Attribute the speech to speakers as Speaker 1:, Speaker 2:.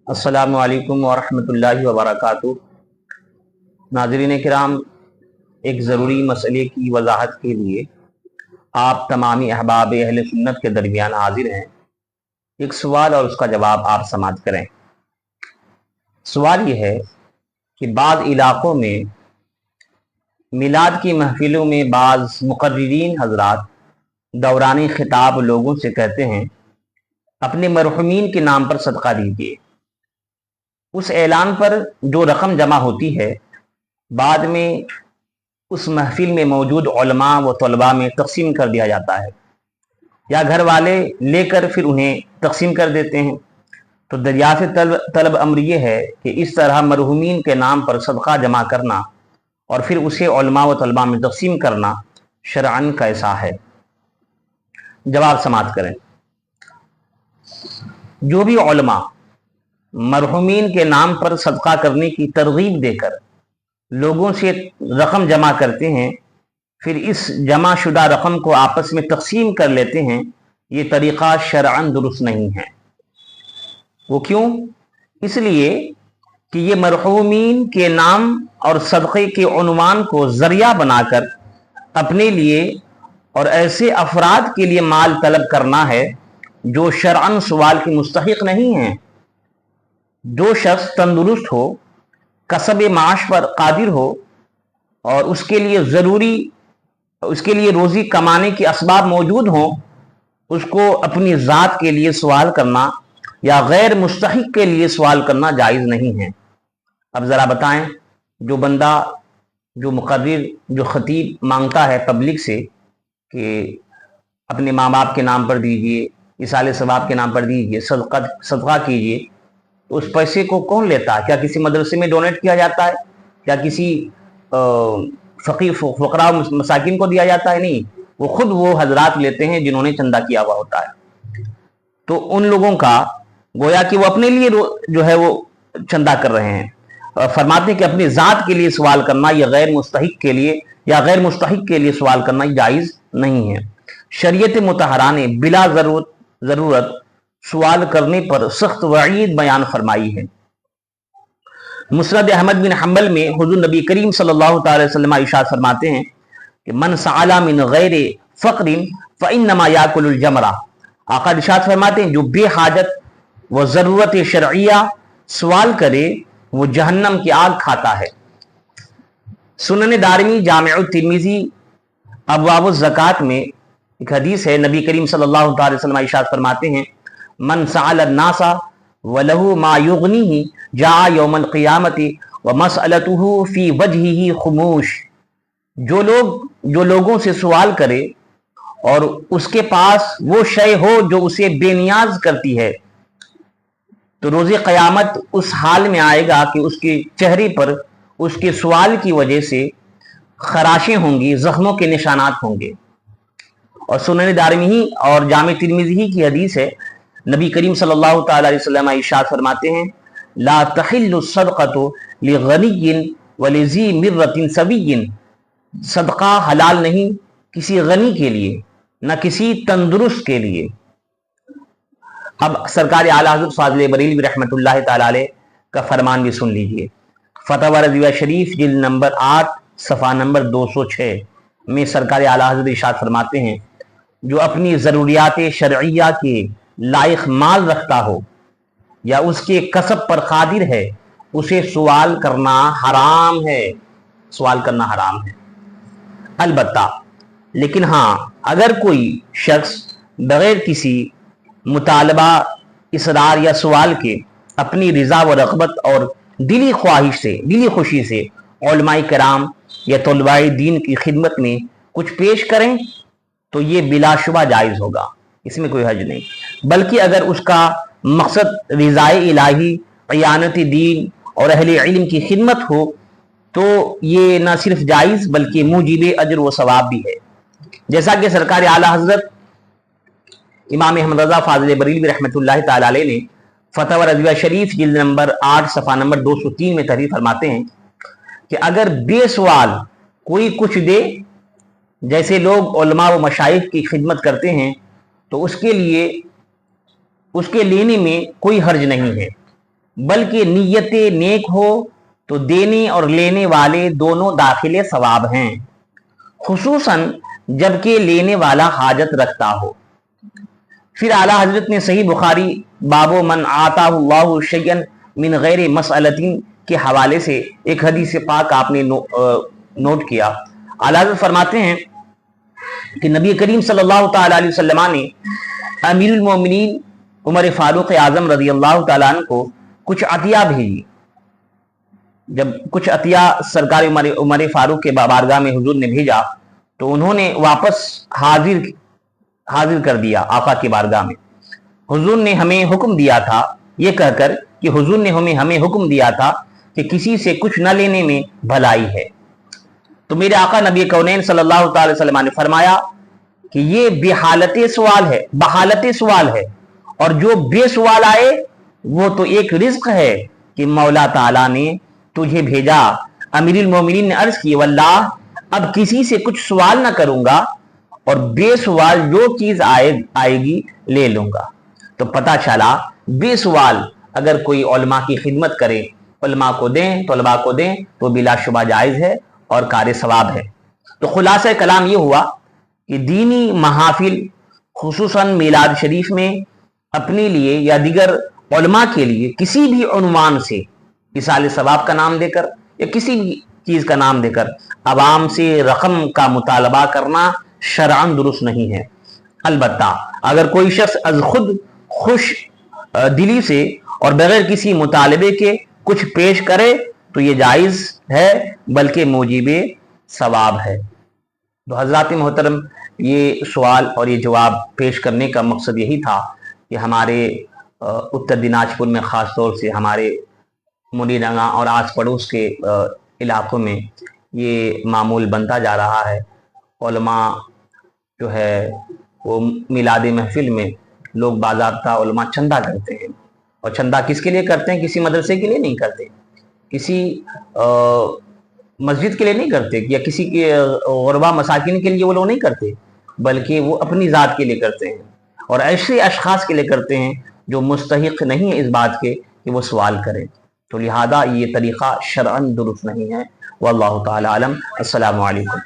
Speaker 1: अस्सलामु अलैकुम वरहमतुल्लाहि वबरकातुहू। नाज़रीन किराम, एक ज़रूरी मसले की वजाहत के लिए आप तमामी अहबाब अहले सुन्नत के दरमियान हाजिर हैं। एक सवाल और उसका जवाब आप समाअत करें। सवाल ये है कि बाद इलाक़ों में मिलाद की महफिलों में बाज़ मुक़र्रिरीन हज़रात दौरानी खिताब लोगों से कहते हैं, अपने मरहुमीन के नाम पर सदका दीजिए। उस ऐलान पर जो रकम जमा होती है बाद में उस महफिल में मौजूद उलमा व तलबा में तकसीम कर दिया जाता है, या घर वाले लेकर फिर उन्हें तकसीम कर देते हैं। तो दरियाफ़ तलब अम्र ये है कि इस तरह मरहुमीन के नाम पर सदका जमा करना और फिर उसे उलमा व तलबा में तकसीम करना शरअन कैसा है? जवाब समाअत करें। जो भी उलमा मरहुमीन के नाम पर सदका करने की तरगीब देकर लोगों से रकम जमा करते हैं, फिर इस जमा शुदा रकम को आपस में तकसीम कर लेते हैं, ये तरीक़ा शरअन दुरुस्त नहीं है। वो क्यों? इसलिए कि ये मरहुमीन के नाम और सदक़े के उन्वान को ज़रिया बनाकर अपने लिए और ऐसे अफराद के लिए माल तलब करना है जो शरअन सवाल के मुस्तहिक़ नहीं हैं। जो शख्स तंदुरुस्त हो, कसब माश पर कादिर हो और उसके लिए रोज़ी कमाने के असबाब मौजूद हों, उसको अपनी ज़ात के लिए सवाल करना या गैर मुस्तहिक़ के लिए सवाल करना जायज़ नहीं है। अब ज़रा बताएं, जो बंदा, जो मुक़र्रिर, जो ख़तीब मांगता है पब्लिक से कि अपने माँ बाप के नाम पर दीजिए, इसाले सवाब के नाम पर दीजिए, सदका कीजिए, उस पैसे को कौन लेता है? क्या किसी मदरसे में डोनेट किया जाता है? क्या किसी फ़कीर फ़ुक़रा मसाकिन को दिया जाता है? नहीं, वो खुद वो हजरात लेते हैं जिन्होंने चंदा किया हुआ होता है। तो उन लोगों का गोया कि वो अपने लिए जो है वो चंदा कर रहे हैं। फरमाते हैं कि अपनी ज़ात के लिए सवाल करना या गैर मुस्तहिक़ के लिए सवाल करना जायज़ नहीं है। शरीयत मुतहरा ने बिला ज़रूरत सवाल करने पर सख्त वईद बयान फरमाई है। मुस्नद अहमद बिन हम्बल में हुज़ूर नबी करीम सल्लल्लाहु अलैहि वसल्लम इरशाद फरमाते हैं कि मन सअला मिन गैरि फ़क़रिन फ़इन्नमा याकुलुल जमरा। आका इरशाद फरमाते हैं, जो बेहाजत व ज़रूरत शरइया सवाल करे वो जहन्नम की आग खाता है। सुनन दारमी, जामिउ तिर्मिज़ी, अबवाब ज़कात में एक हदीस है। नबी करीम सल्लल्लाहु अलैहि वसल्लम इरशाद फरमाते हैं, मन सअल नासा वलहु मा युगनीही जा यौमल क़ियामति व मसअलतुहु फी वजहिही खुमूश। जो लोगों से सवाल करे और उसके पास वो शय हो जो उसे बेनियाज करती है, तो रोज़े क़यामत उस हाल में आएगा कि उसके चेहरे पर उसके सवाल की वजह से खराशें होंगी, ज़ख्मों के निशानात होंगे। और सुनन दारमी और जामे तिर्मिज़ी की हदीस है। नबी करीम सल्लल्लाहु अलैहि वसल्लम इरशाद फरमाते हैं, ला तहिल्लु सदक़तु लिग़निय्यिन व लिज़ी मिर्रतिन सविय्यिन। सदका हलाल नहीं किसी गनी के लिए, न किसी तंदुरुस्त के लिए। अब सरकार आला हज़रत फ़ाज़िल बरेलवी रहमतुल्लाहि तआला अलैह का फरमान भी सुन लीजिए। फतवा रज़िया शरीफ जिल्द नंबर 8 सफ़ा नंबर 206 में सरकार आला हज़रत इरशाद फरमाते हैं, जो अपनी ज़रूरियात शरइया के लायक माल रखता हो या उसके कसब पर कादिर है, उसे सवाल करना हराम है। सवाल करना हराम है अलबत्ता, लेकिन हाँ, अगर कोई शख्स बगैर किसी मुतालबा, इसरार या सवाल के अपनी रिज़ा व रग़बत और दिली खुशी से उलमाए किराम या तलबाए दीन की खिदमत में कुछ पेश करें तो ये बिलाशुबा जायज़ होगा, इसमें कोई हर्ज नहीं। बल्कि अगर उसका मकसद रिज़ाए इलाही, क़ियानत दीन और अहले इल्म की खिदमत हो तो ये न सिर्फ जायज़ बल्कि मूजिब अजर व सवाब भी है। जैसा कि सरकार आला हज़रत इमाम अहमद रज़ा फ़ाज़िल बरेलवी रहमतुल्लाहि तआला अलैह ने फतवा रज़िया शरीफ जिल्द नंबर 8 सफ़ा नंबर 203 में तहरीर फरमाते हैं कि अगर बेसवाल कोई कुछ दे, जैसे लोग उलमा व मशाइख की खिदमत करते हैं, तो उसके लेने में कोई हर्ज नहीं है। بلکہ نیت نیک ہو تو دینے اور لینے والے دونوں داخل ثواب ہیں، خصوصاً جبکہ لینے والا حاجت رکھتا ہو۔ پھر اعلیٰ حضرت نے صحیح بخاری باب من آتاہ اللہ شیئا من غیر مسئلۃ کے حوالے سے ایک حدیث پاک آپ نے نوٹ کیا۔ اعلیٰ حضرت فرماتے ہیں کہ نبی کریم صلی اللہ تعالی علیہ وسلم نے امیر المومنین عمر فاروق اعظم رضی اللہ تعالیٰ عنہ کو کچھ عطیہ بھیجی۔ جب کچھ عطیہ سرکار عمر فاروق کے بارگاہ میں حضور نے بھیجا تو انہوں نے واپس حاضر کر دیا آقا کی بارگاہ میں۔ حضور نے ہمیں حکم دیا تھا، یہ کہہ کر کہ حضور نے ہمیں حکم دیا تھا کہ کسی سے کچھ نہ لینے میں بھلائی ہے۔ تو میرے آقا نبی کونین صلی اللہ تعالی وسلم نے فرمایا کہ یہ بحالت سوال ہے، اور جو بے سوال آئے وہ تو ایک رزق ہے کہ مولا تعالیٰ نے تجھے بھیجا۔ امیر المومنین نے عرض کی واللہ اب کسی سے کچھ سوال نہ کروں گا، اور بے سوال جو چیز آئے گی لے لوں گا۔ تو پتہ چلا بے سوال اگر کوئی علماء کی خدمت کرے، علماء کو دیں، طلباء کو دیں، تو بلا شبہ جائز ہے اور کار ثواب ہے۔ تو خلاصہ کلام یہ ہوا کہ دینی محافل خصوصاً میلاد شریف میں اپنے لیے یا دیگر علماء کے لیے کسی بھی عنوان سے ایصال ثواب کا نام دے کر یا کسی بھی چیز کا نام دے کر عوام سے رقم کا مطالبہ کرنا شرعاً درست نہیں ہے۔ البتہ اگر کوئی شخص از خود خوش دلی سے اور بغیر کسی مطالبے کے کچھ پیش کرے تو یہ جائز ہے، بلکہ موجب ثواب ہے۔ تو حضرات محترم، یہ سوال اور یہ جواب پیش کرنے کا مقصد یہی تھا کہ ہمارے اتر دناج پور میں خاص طور سے ہمارے منی ڈنگا اور آس پڑوس کے علاقوں میں یہ معمول بنتا جا رہا ہے۔ علماء جو ہے وہ میلاد محفل میں لوگ باضابطہ علماء چندہ کرتے ہیں، اور چندہ کس کے لیے کرتے ہیں؟ کسی مدرسے کے لیے نہیں کرتے، کسی مسجد کے لیے نہیں کرتے، یا کسی کے غربا مساکین کے لیے وہ لوگ نہیں کرتے، بلکہ وہ اپنی ذات کے لیے کرتے ہیں، اور ایسے اشخاص کے لیے کرتے ہیں جو مستحق نہیں ہیں اس بات کے کہ وہ سوال کریں۔ تو لہذا یہ طریقہ شرعاً درست نہیں ہے۔ واللہ تعالی عالم۔ السلام علیکم۔